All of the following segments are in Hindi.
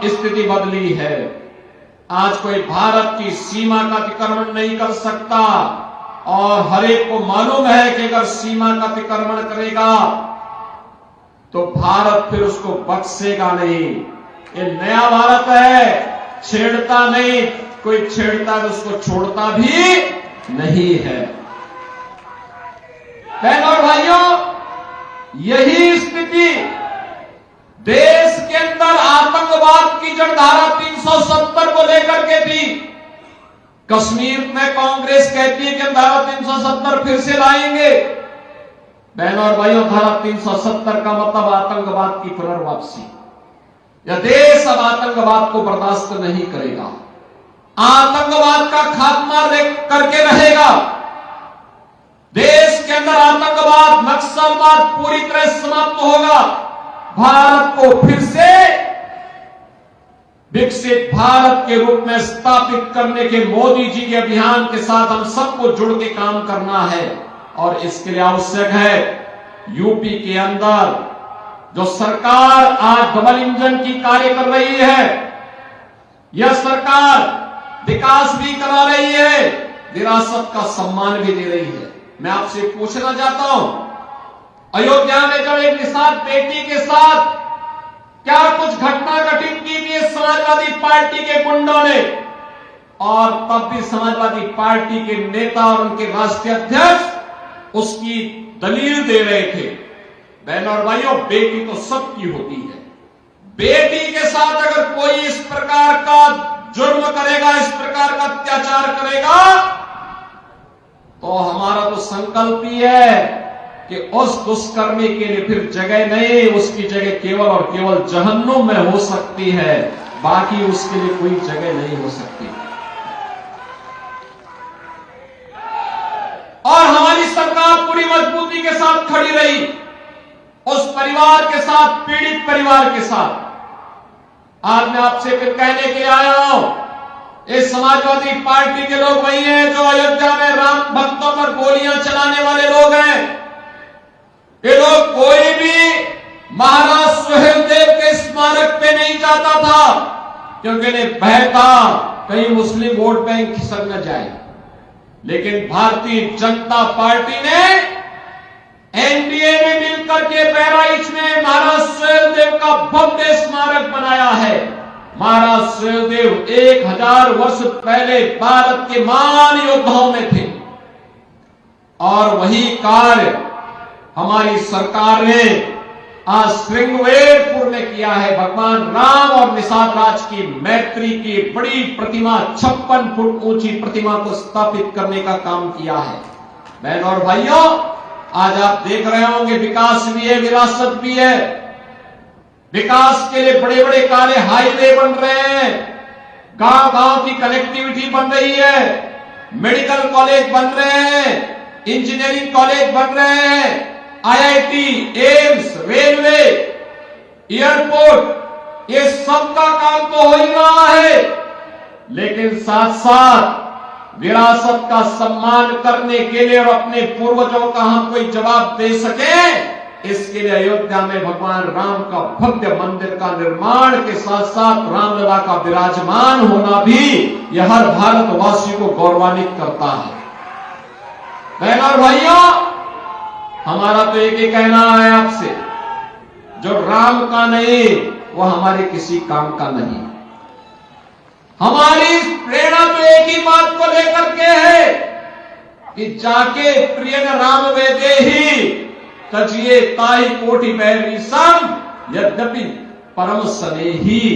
स्थिति बदली है। आज कोई भारत की सीमा का अतिक्रमण नहीं कर सकता और हर एक को मालूम है कि अगर सीमा का अतिक्रमण करेगा तो भारत फिर उसको बख्शेगा नहीं। ये नया भारत है, छेड़ता नहीं, कोई छेड़ता है तो उसको छोड़ता भी नहीं है। बहनों और भाइयों, यही स्थिति देश के अंदर आतंकवाद की जड़धारा 370 को लेकर के थी। कश्मीर में कांग्रेस कहती है कि हम धारा 370 फिर से लाएंगे। बहनों और भाइयों, धारा 370 का मतलब आतंकवाद की पुनर्वापसी। यह देश अब आतंकवाद को बर्दाश्त नहीं करेगा, आतंकवाद का खात्मा करके रहेगा। देश के अंदर आतंकवाद, नक्सलवाद पूरी तरह समाप्त होगा। भारत को फिर से विकसित भारत के रूप में स्थापित करने के मोदी जी के अभियान के साथ हम सबको जुड़ के काम करना है। और इसके लिए आवश्यक है यूपी के अंदर जो सरकार आज डबल इंजन की कार्य कर रही है, यह सरकार विकास भी करा रही है, विरासत का सम्मान भी दे रही है। मैं आपसे पूछना चाहता हूं, अयोध्या में जब एक निषाद बेटी के साथ क्या कुछ घटना घटित की थी समाजवादी पार्टी के गुंडों ने, और तब भी समाजवादी पार्टी के नेता और उनके राष्ट्रीय अध्यक्ष उसकी दलील दे रहे थे। बहनों और भाइयों, बेटी तो सबकी होती है। बेटी के साथ अगर कोई इस प्रकार का जुर्म करेगा, इस प्रकार का अत्याचार करेगा, तो हमारा तो संकल्प ही है कि उस दुष्कर्मी के लिए फिर जगह नहीं, उसकी जगह केवल और केवल जहन्नुम में हो सकती है, बाकी उसके लिए कोई जगह नहीं हो सकती। और हमारी सरकार पूरी मजबूती के साथ खड़ी रही उस परिवार के साथ, पीड़ित परिवार के साथ। आज मैं आपसे फिर कहने के लिए आया हूं, इस समाजवादी पार्टी के लोग वही हैं जो अयोध्या में राम भक्तों पर गोलियां चलाने वाले लोग हैं। ये लोग कोई भी महाराज सुहेलदेव के स्मारक पे नहीं जाता था, क्योंकि इन्हें भय था कहीं मुस्लिम वोट बैंक खिसक न जाए। लेकिन भारतीय जनता पार्टी ने एनडीए में मिलकर के बहराइच में महाराज सुहेलदेव का भव्य स्मारक बनाया है। महाराज सुहेलदेव 1000 वर्ष पहले भारत के महान योद्धाओं में थे, और वही कार्य हमारी सरकार ने आज श्रृंगवेरपुर में किया है। भगवान राम और निषाद राज की मैत्री की बड़ी प्रतिमा, 56 फुट ऊंची प्रतिमा को स्थापित करने का काम किया है। बहनों और भाइयों, आज आप देख रहे होंगे विकास भी है, विरासत भी है। विकास के लिए बड़े बड़े कार्य, हाईवे बन रहे हैं, गांव गांव की कनेक्टिविटी बन रही है, मेडिकल कॉलेज बन रहे हैं, इंजीनियरिंग कॉलेज बन रहे हैं, आईआईटी, एम्स, रेलवे, एयरपोर्ट, ये सब का काम तो हो ही रहा है। लेकिन साथ साथ विरासत का सम्मान करने के लिए और अपने पूर्वजों का हम कोई जवाब दे सके, इसके लिए अयोध्या में भगवान राम का भव्य मंदिर का निर्माण के साथ साथ रामलला का विराजमान होना भी यह हर भारतवासी को गौरवान्वित करता है। बहनों और भाइयों, हमारा तो एक ही कहना है आपसे, जो राम का नहीं वो हमारे किसी काम का नहीं। हमारी प्रेरणा तो एक ही बात को लेकर के है कि जाके प्रिय राम वेदे ही तजिए ताई कोटि बैरी सम यद्यपि परम स्नेही।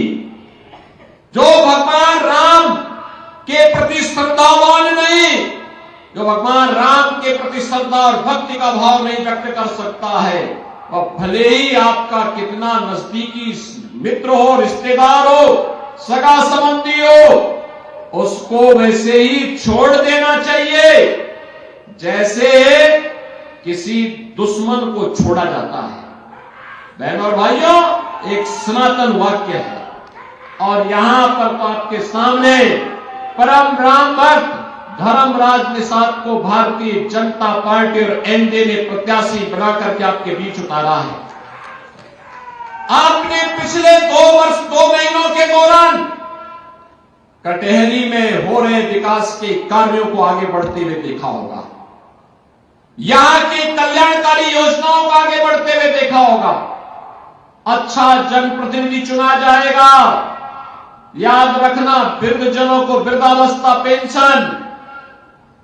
जो भगवान राम के प्रति श्रद्धावान नहीं, जो भगवान राम के प्रति श्रद्धा और भक्ति का भाव नहीं व्यक्त कर सकता है, वह भले ही आपका कितना नजदीकी मित्र हो, रिश्तेदार हो, सगा संबंधी हो, उसको वैसे ही छोड़ देना चाहिए जैसे किसी दुश्मन को छोड़ा जाता है। बहनों और भाइयों, एक सनातन वाक्य है, और यहां पर तो आपके सामने परम राम भक्त धर्मराज निषाद को भारतीय जनता पार्टी और एनडीए ने प्रत्याशी बनाकर के आपके बीच उतारा है। आपने पिछले 2 वर्ष 2 महीनों कटहरी में हो रहे विकास के कार्यों को आगे बढ़ते हुए देखा होगा, यहां की कल्याणकारी योजनाओं को आगे बढ़ते हुए देखा होगा। अच्छा जनप्रतिनिधि चुना जाएगा। याद रखना, वृद्धजनों को वृद्धावस्था पेंशन,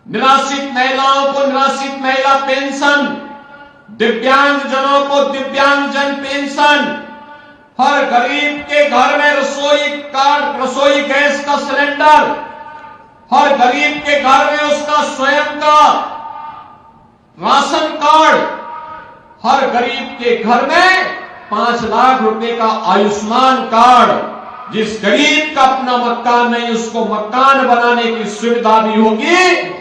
निराश्रित महिलाओं को निराश्रित महिला पेंशन, दिव्यांगजनों को दिव्यांगजन पेंशन, हर गरीब के घर में रसोई गैस का सिलेंडर, हर गरीब के घर में उसका स्वयं का राशन कार्ड, हर गरीब के घर में 5 लाख रुपए का आयुष्मान कार्ड। जिस गरीब का अपना मकान नहीं उसको मकान बनाने की सुविधा भी होगी,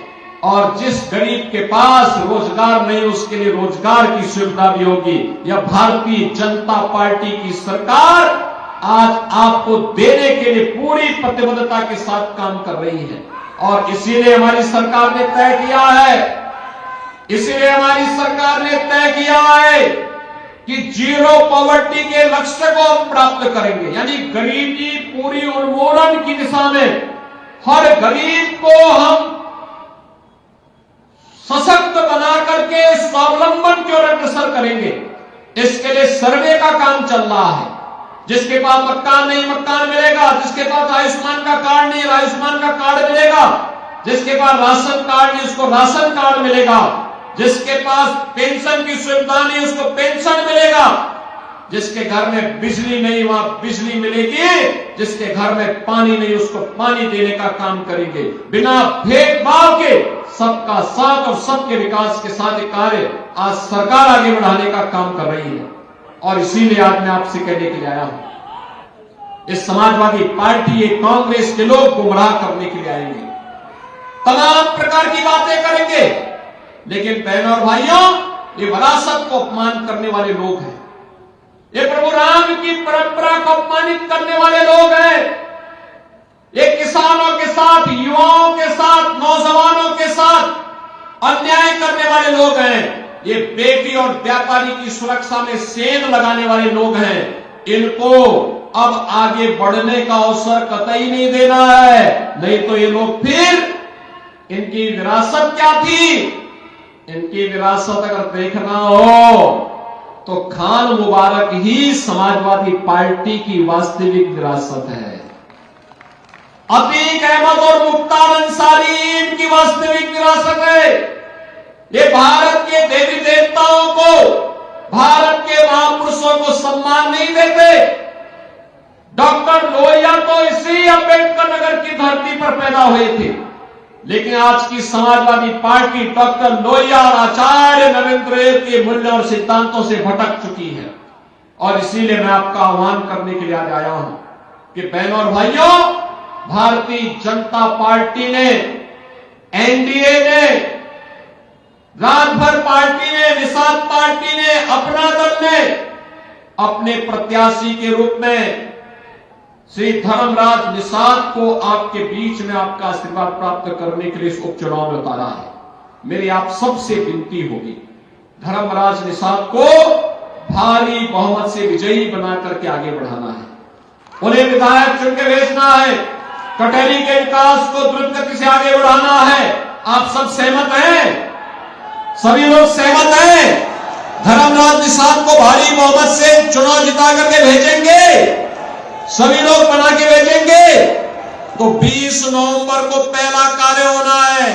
और जिस गरीब के पास रोजगार नहीं उसके लिए रोजगार की सुविधा भी होगी। यह भारतीय जनता पार्टी की सरकार आज आपको देने के लिए पूरी प्रतिबद्धता के साथ काम कर रही है। और इसीलिए हमारी सरकार ने तय किया है, इसीलिए हमारी सरकार ने तय किया है कि जीरो पॉवर्टी के लक्ष्य को हम प्राप्त करेंगे, यानी गरीबी पूरी उन्मूलन की दिशा में हर गरीब को हम सशक्त बना करके स्वावलंबन की ओर अग्रसर करेंगे। इसके लिए सर्वे का काम चल रहा है। जिसके पास मकान नहीं मकान मिलेगा, जिसके पास आयुष्मान का कार्ड नहीं आयुष्मान का कार्ड मिलेगा, जिसके पास राशन कार्ड नहीं उसको राशन कार्ड मिलेगा, जिसके पास पेंशन की सुविधा नहीं उसको पेंशन मिलेगा, जिसके घर में बिजली नहीं वहां बिजली मिलेगी, जिसके घर में पानी नहीं उसको पानी देने का काम करेंगे। बिना भेदभाव के सबका साथ और सबके विकास के साथ ये कार्य आज सरकार आगे बढ़ाने का काम कर रही है। और इसीलिए आज मैं आपसे कहने के लिए आया हूं, इस समाजवादी पार्टी ये कांग्रेस के लोग गुमराह करने के लिए आएंगे, तमाम प्रकार की बातें करेंगे, लेकिन बहनों और भाइयों ये विरासत को अपमान करने वाले लोग हैं, ये प्रभु राम की परंपरा को अपमानित करने वाले लोग हैं, ये किसानों के साथ, युवाओं के साथ, नौजवानों के साथ अन्याय करने वाले लोग हैं, ये बेटी और व्यापारी की सुरक्षा में सेंध लगाने वाले लोग हैं। इनको अब आगे बढ़ने का अवसर कतई नहीं देना है, नहीं तो ये लोग फिर, इनकी विरासत क्या थी, इनकी विरासत अगर देखना हो तो खान मुबारक ही समाजवादी पार्टी की वास्तविक विरासत है। अतीक अहमद और मुख्तार अंसारी इनकी वास्तविक विरासत है। ये भारत के देवी देवताओं को, भारत के महापुरुषों को सम्मान नहीं देते। डॉक्टर लोहिया तो इसी अंबेडकर नगर की धरती पर पैदा हुए थे, लेकिन आज की समाजवादी पार्टी डॉक्टर लोहिया और आचार्य नरेंद्र देव के मूल्य और सिद्धांतों से भटक चुकी है। और इसीलिए मैं आपका आह्वान करने के लिए आज आया हूं कि बहनों और भाइयों, भारतीय जनता पार्टी ने, एनडीए ने, राजभर पार्टी ने, निषाद पार्टी ने, अपना दल ने अपने प्रत्याशी के रूप में श्री धर्मराज निषाद को आपके बीच में आपका आशीर्वाद प्राप्त करने के लिए इस उपचुनाव में उतारा है। मेरी आप सबसे विनती होगी, धर्मराज निषाद को भारी बहुमत से विजयी बना करके आगे बढ़ाना है, उन्हें विधायक चुन के भेजना है, कटहरी के विकास को द्रुत गति से आगे बढ़ाना है। आप सब सहमत हैं? सभी लोग सहमत हैं? धर्मराज निषाद को भारी बहुमत से चुनाव जिता करके भेजेंगे, सभी लोग बना के भेजेंगे। तो 20 नवंबर को पहला कार्य होना है,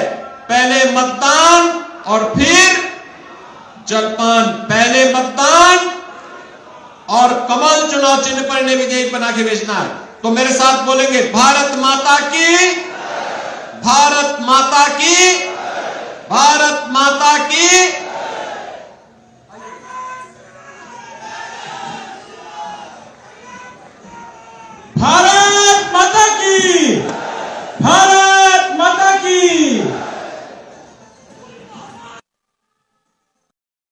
पहले मतदान और फिर जलपान। पहले मतदान और कमल चुनाव चिन्ह पर इन्हें विजयी बना के भेजना है। तो मेरे साथ बोलेंगे, भारत माता की, भारत माता की, भारत माता की। भारत माता की, भारत